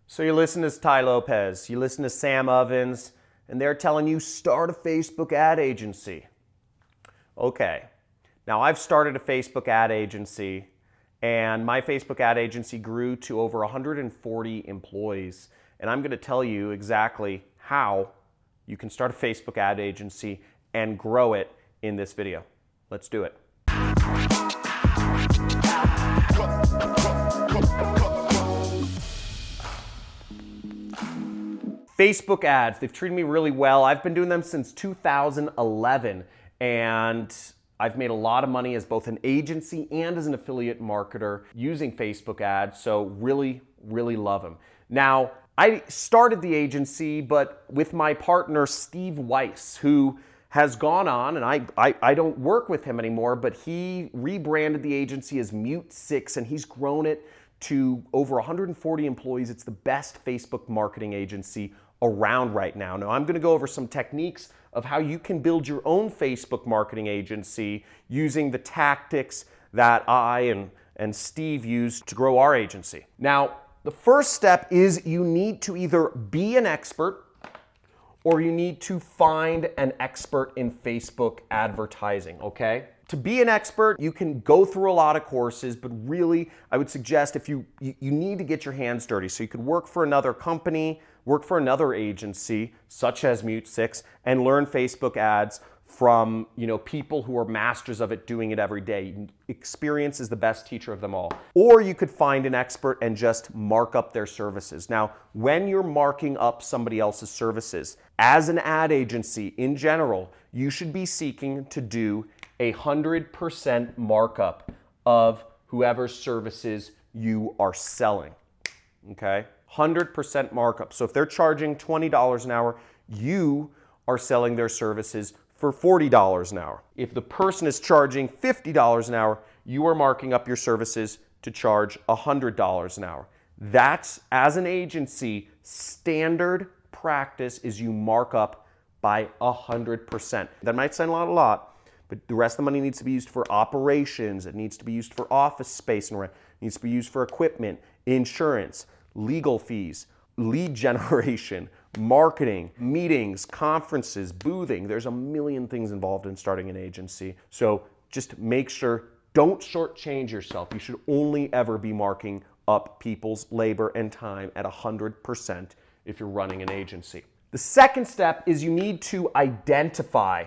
So you listen to Ty Lopez, you listen to Sam Ovens, and they're telling you start a Facebook ad agency. Okay, now I've started a Facebook ad agency, and my Facebook ad agency grew to over 140 employees. And I'm going to tell you exactly how you can start a Facebook ad agency and grow it in this video. Let's do it. Facebook ads, they've treated me really well. I've been doing them since 2011, and I've made a lot of money as both an agency and as an affiliate marketer using Facebook ads, so really, really love them. Now, I started the agency, but with my partner, Steve Weiss, who has gone on, and I don't work with him anymore, but he rebranded the agency as Mute6, and he's grown it to over 140 employees. It's the best Facebook marketing agency around right now. Now, I'm going to go over some techniques of how you can build your own Facebook marketing agency using the tactics that I and Steve used to grow our agency. Now, the first step is you need to either be an expert or you need to find an expert in Facebook advertising, okay? To be an expert, you can go through a lot of courses, but really, I would suggest if you need to get your hands dirty. So you could work for another company, work for another agency, such as Mute6, and learn Facebook ads from people who are masters of it, doing it every day. Experience is the best teacher of them all. Or you could find an expert and just mark up their services. Now, when you're marking up somebody else's services, as an ad agency in general, you should be seeking to do 100% markup of whoever's services you are selling, okay? 100% markup. So if they're charging $20 an hour, you are selling their services for $40 an hour. If the person is charging $50 an hour, you are marking up your services to charge $100 an hour. That's, as an agency, standard practice is you mark up by 100%. That might sound a lot, but the rest of the money needs to be used for operations. It needs to be used for office space and rent. It needs to be used for equipment, insurance, legal fees, lead generation, marketing, meetings, conferences, boothing. There's a million things involved in starting an agency. So just make sure, don't shortchange yourself. You should only ever be marking up people's labor and time at 100% if you're running an agency. The second step is you need to identify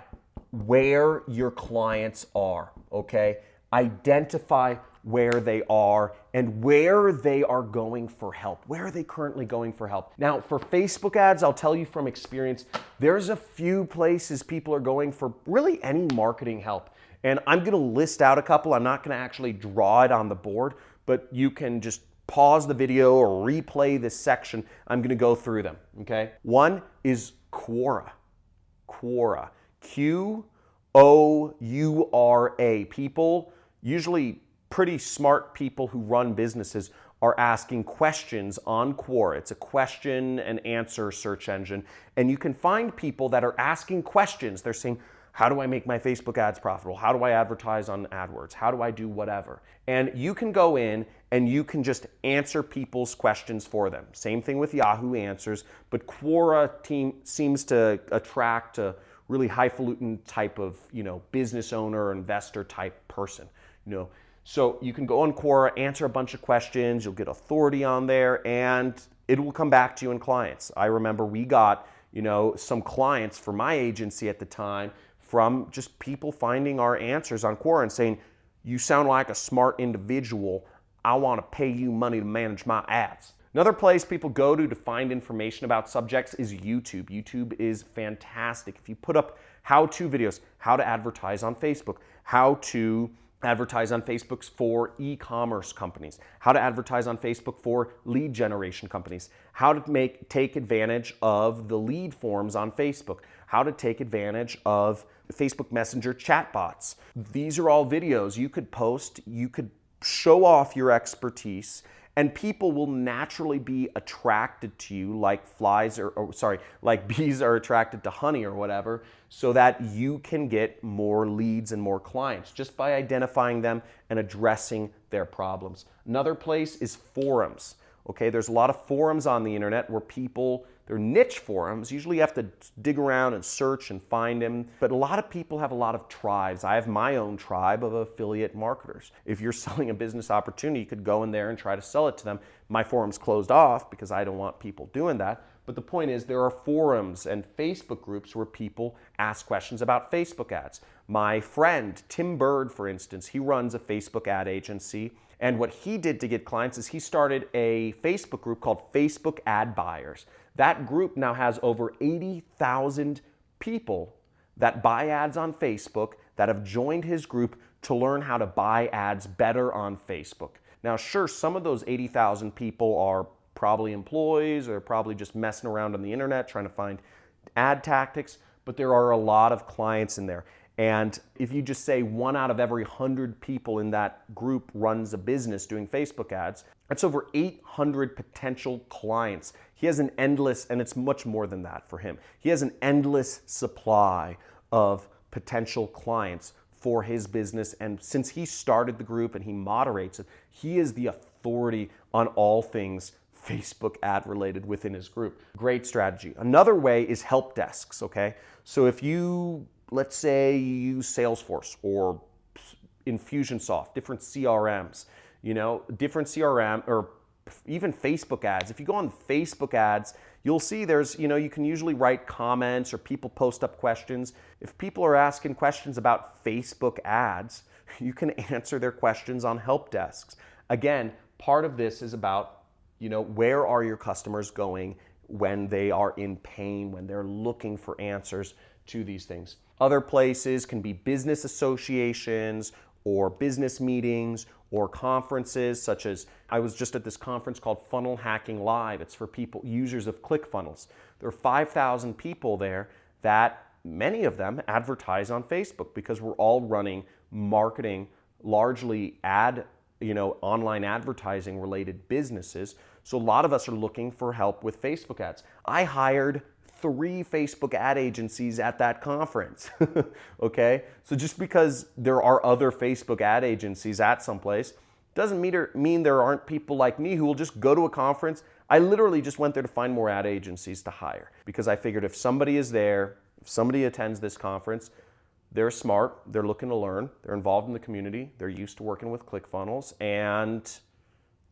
where your clients are, okay? Identify where they are and where they are going for help. Where are they currently going for help? Now, for Facebook ads, I'll tell you from experience, there's a few places people are going for really any marketing help. And I'm gonna list out a couple. I'm not gonna actually draw it on the board, but you can just pause the video or replay this section. I'm gonna go through them, okay? One is Quora. Quora. Q-O-U-R-A. People, usually pretty smart people who run businesses, are asking questions on Quora. It's a question and answer search engine. And you can find people that are asking questions. They're saying, how do I make my Facebook ads profitable? How do I advertise on AdWords? How do I do whatever? And you can go in and you can just answer people's questions for them. Same thing with Yahoo Answers, but Quora seems to attract a really highfalutin type of business owner or investor type person. So you can go on Quora, answer a bunch of questions, you'll get authority on there, and it will come back to you in clients. I remember we got some clients for my agency at the time from just people finding our answers on Quora and saying, you sound like a smart individual, I want to pay you money to manage my ads. Another place people go to find information about subjects is YouTube. YouTube is fantastic. If you put up how-to videos, how to advertise on Facebook, how to advertise on Facebook for e-commerce companies, how to advertise on Facebook for lead generation companies, how to take advantage of the lead forms on Facebook, how to take advantage of Facebook Messenger chatbots. These are all videos you could post, you could show off your expertise, and people will naturally be attracted to you like like bees are attracted to honey or whatever, so that you can get more leads and more clients just by identifying them and addressing their problems. Another place is forums. Okay, there's a lot of forums on the internet where people, they're niche forums. Usually you have to dig around and search and find them. But a lot of people have a lot of tribes. I have my own tribe of affiliate marketers. If you're selling a business opportunity, you could go in there and try to sell it to them. My forum's closed off because I don't want people doing that. But the point is, there are forums and Facebook groups where people ask questions about Facebook ads. My friend, Tim Bird, for instance, he runs a Facebook ad agency. And what he did to get clients is he started a Facebook group called Facebook Ad Buyers. That group now has over 80,000 people that buy ads on Facebook that have joined his group to learn how to buy ads better on Facebook. Now, sure, some of those 80,000 people are probably employees or probably just messing around on the internet trying to find ad tactics, but there are a lot of clients in there. And if you just say 1 out of every 100 people in that group runs a business doing Facebook ads, that's over 800 potential clients. He has an endless, and it's much more than that for him. He has an endless supply of potential clients for his business. And since he started the group and he moderates it, he is the authority on all things Facebook ad related within his group. Great strategy. Another way is help desks, okay? So if you, let's say you use Salesforce or Infusionsoft, different CRMs, different CRM or even Facebook ads. If you go on Facebook ads, you'll see there's, you can usually write comments or people post up questions. If people are asking questions about Facebook ads, you can answer their questions on help desks. Again, part of this is about where are your customers going when they are in pain, when they're looking for answers to these things. Other places can be business associations or business meetings or conferences, such as I was just at this conference called Funnel Hacking Live. It's for people, users of ClickFunnels. There are 5,000 people there that many of them advertise on Facebook because we're all running marketing, largely online advertising related businesses. So a lot of us are looking for help with Facebook ads. I hired 3 Facebook ad agencies at that conference, okay? So just because there are other Facebook ad agencies at some place doesn't mean there aren't people like me who will just go to a conference. I literally just went there to find more ad agencies to hire because I figured if somebody is there, if somebody attends this conference, they're smart, they're looking to learn, they're involved in the community, they're used to working with ClickFunnels, and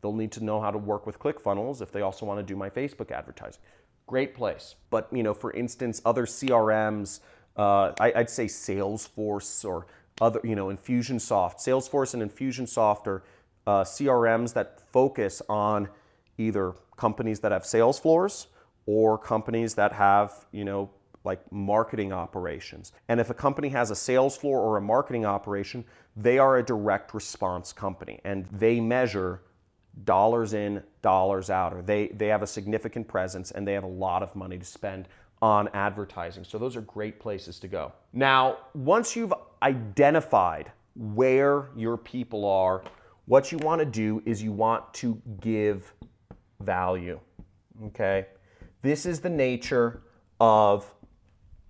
they'll need to know how to work with ClickFunnels if they also want to do my Facebook advertising. Great place. But, for instance, other CRMs, I'd say Salesforce or other, Infusionsoft. Salesforce and Infusionsoft are CRMs that focus on either companies that have sales floors or companies that have, like marketing operations. And if a company has a sales floor or a marketing operation, they are a direct response company and they measure dollars in, dollars out, or they have a significant presence and they have a lot of money to spend on advertising. So those are great places to go. Now, once you've identified where your people are, what you want to do is you want to give value, okay? This is the nature of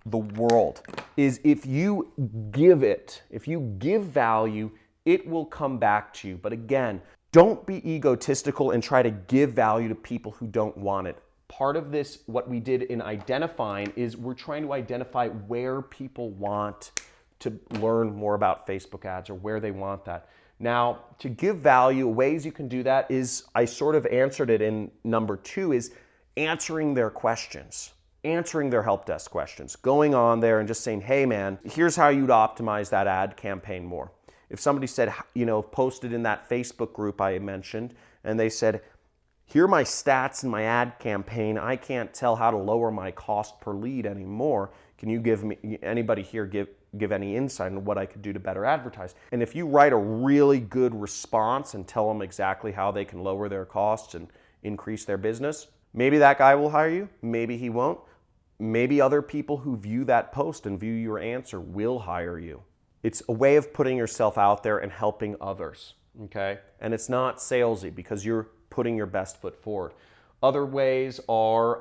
the world, is if you give value, it will come back to you. But again, don't be egotistical and try to give value to people who don't want it. Part of this, what we did in identifying, is we're trying to identify where people want to learn more about Facebook ads or where they want that. Now, to give value, ways you can do that is, I sort of answered it in number 2, is answering their questions. Answering their help desk questions, going on there and just saying, hey man, here's how you'd optimize that ad campaign more. If somebody said, posted in that Facebook group I mentioned, and they said, here are my stats in my ad campaign, I can't tell how to lower my cost per lead anymore. Can you anybody here give any insight on what I could do to better advertise? And if you write a really good response and tell them exactly how they can lower their costs and increase their business, maybe that guy will hire you, maybe he won't. Maybe other people who view that post and view your answer will hire you. It's a way of putting yourself out there and helping others, okay? And it's not salesy because you're putting your best foot forward. Other ways are,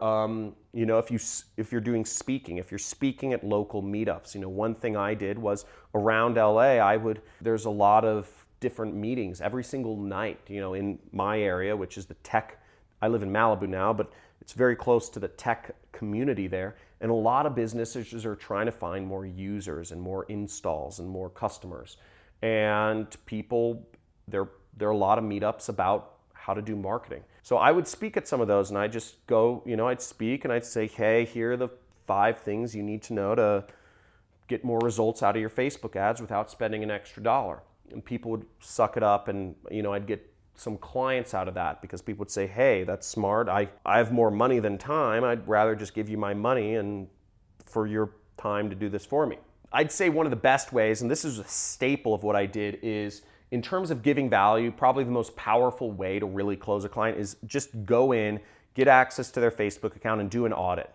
if you're doing speaking, if you're speaking at local meetups, one thing I did was around LA, there's a lot of different meetings every single night, in my area, which is the tech I live in Malibu now, but it's very close to the tech community there. And a lot of businesses are trying to find more users and more installs and more customers. And people, there are a lot of meetups about how to do marketing. So I would speak at some of those, and I just go, I'd speak and I'd say, hey, here are the 5 things you need to know to get more results out of your Facebook ads without spending an extra dollar. And people would suck it up, and I'd get some clients out of that because people would say, hey, that's smart. I have more money than time. I'd rather just give you my money and for your time to do this for me. I'd say one of the best ways, and this is a staple of what I did, is in terms of giving value, probably the most powerful way to really close a client is just go in, get access to their Facebook account and do an audit,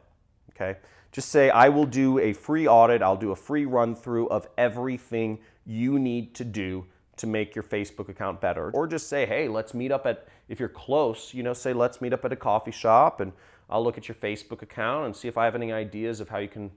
okay? Just say, I will do a free audit, I'll do a free run through of everything you need to do to make your Facebook account better. Or just say, hey, let's meet up at, if you're close, say let's meet up at a coffee shop and I'll look at your Facebook account and see if I have any ideas of how you can,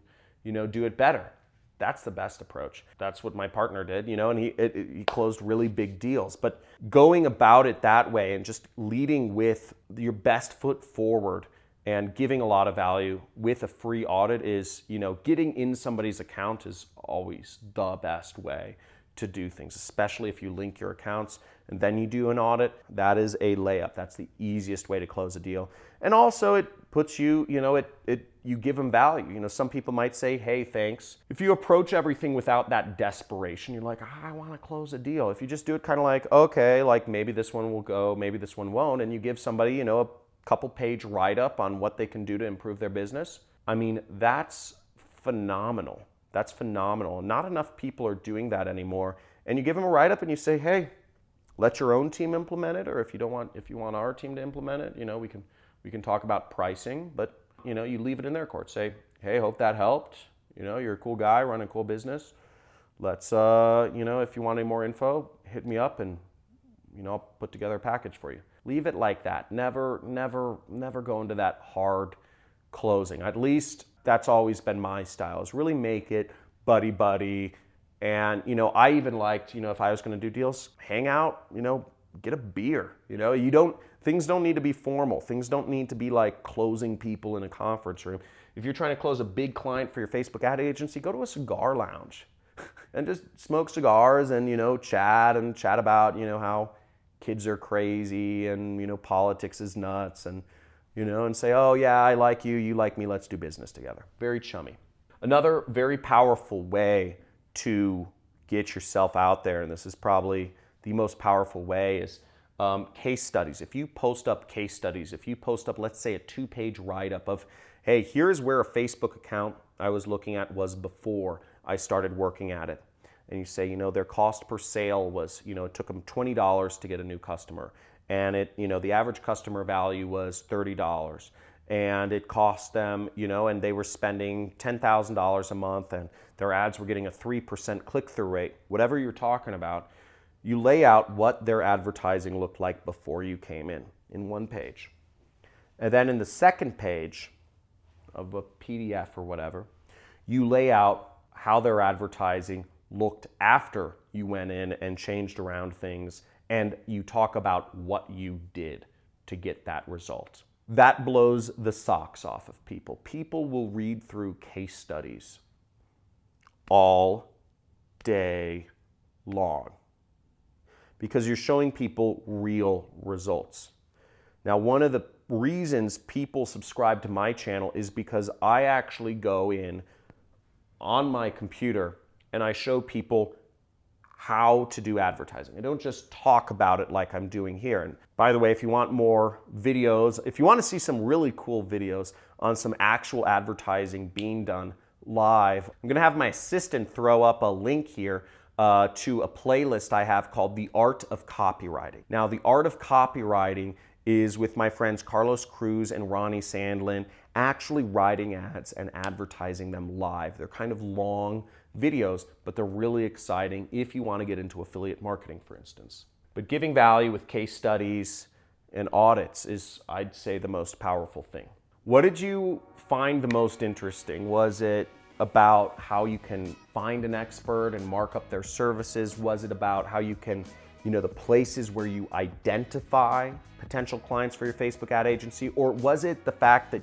do it better. That's the best approach. That's what my partner did, and he closed really big deals. But going about it that way and just leading with your best foot forward and giving a lot of value with a free audit is, getting in somebody's account is always the best way to do things, especially if you link your accounts and then you do an audit. That is a layup. That's the easiest way to close a deal. And also it puts you, you give them value. Some people might say, hey, thanks. If you approach everything without that desperation, you're like, I want to close a deal. If you just do it kind of like, okay, like maybe this one will go, maybe this one won't, and you give somebody, a couple page write-up on what they can do to improve their business, I mean, that's phenomenal. That's phenomenal. Not enough people are doing that anymore. And you give them a write-up and you say, hey, let your own team implement it, or if you want our team to implement it, we can talk about pricing, but you leave it in their court. Say, hey, hope that helped. You're a cool guy running a cool business. Let's if you want any more info, hit me up and I'll put together a package for you. Leave it like that. Never go into that hard closing. At least that's always been my style, is really make it buddy. And, I even liked, if I was going to do deals, hang out, get a beer. Things don't need to be formal. Things don't need to be like closing people in a conference room. If you're trying to close a big client for your Facebook ad agency, go to a cigar lounge and just smoke cigars and, chat about, how kids are crazy and, politics is nuts and, and say, oh yeah, I like you, you like me, let's do business together. Very chummy. Another very powerful way to get yourself out there, and this is probably the most powerful way, is case studies. If you post up case studies, if you post up, let's say, a 2-page write-up of, hey, here's where a Facebook account I was looking at was before I started working at it. And you say, their cost per sale was, it took them $20 to get a new customer. And the average customer value was $30. And it cost them, and they were spending $10,000 a month and their ads were getting a 3% click-through rate. Whatever you're talking about, you lay out what their advertising looked like before you came in one page. And then in the second page of a PDF or whatever, you lay out how their advertising looked after you went in and changed around things, and you talk about what you did to get that result. That blows the socks off of people. People will read through case studies all day long because you're showing people real results. Now, one of the reasons people subscribe to my channel is because I actually go in on my computer and I show people how to do advertising. I don't just talk about it like I'm doing here. And by the way, if you want more videos, if you want to see some really cool videos on some actual advertising being done live, I'm going to have my assistant throw up a link here to a playlist I have called The Art of Copywriting. Now, The Art of Copywriting is with my friends Carlos Cruz and Ronnie Sandlin, actually writing ads and advertising them live. They're kind of long videos, but they're really exciting if you want to get into affiliate marketing, for instance. But giving value with case studies and audits is, I'd say, the most powerful thing. What did you find the most interesting? Was it about how you can find an expert and mark up their services? Was it about how you can the places where you identify potential clients for your Facebook ad agency? Or was it the fact that,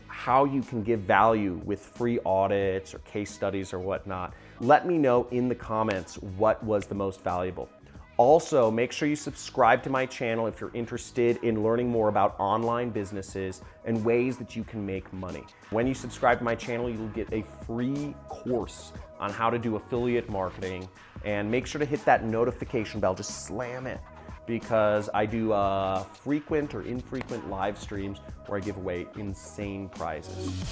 how you can give value with free audits or case studies or whatnot? Let me know in the comments what was the most valuable. Also, make sure you subscribe to my channel if you're interested in learning more about online businesses and ways that you can make money. When you subscribe to my channel, you'll get a free course on how to do affiliate marketing, and make sure to hit that notification bell, just slam it, because I do frequent or infrequent live streams where I give away insane prizes.